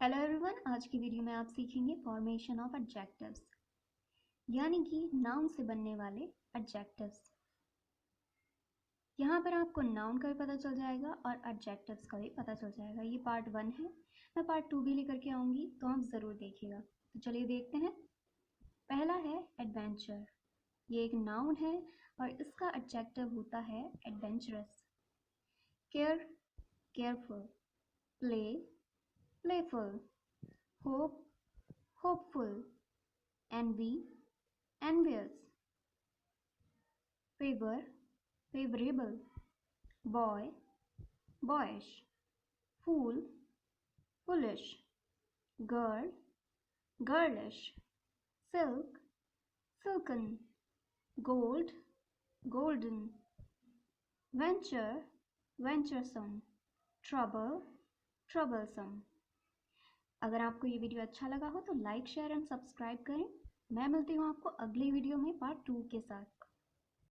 Hello everyone, आज की video में आप सीखेंगे फॉर्मेशन ऑफ एडजेक्टिव्स, यानी कि नाउन से बनने वाले एडजेक्टिव्स। यहाँ पर आपको नाउन का भी पता चल जाएगा और एडजेक्टिव्स का भी पता चल जाएगा। ये पार्ट 1 है, मैं पार्ट 2 भी लेकर के आऊँगी, तो आप ज़रूर देखिएगा। तो चलिए देखते हैं। पहला है एडवेंचर। ये एक नाउन है और इसका एडजेक्टिव होता है adventurous. Care, careful. Play, playful. Hope, hopeful. Envy, envious. Favor, favorable. Boy, boyish. Fool, foolish. Girl, girlish. Silk, silken. Gold, golden. Venture, venturesome. Trouble, troublesome. अगर आपको ये वीडियो अच्छा लगा हो तो लाइक, शेयर एंड सब्सक्राइब करें। मैं मिलती हूँ आपको अगली वीडियो में पार्ट 2 के साथ।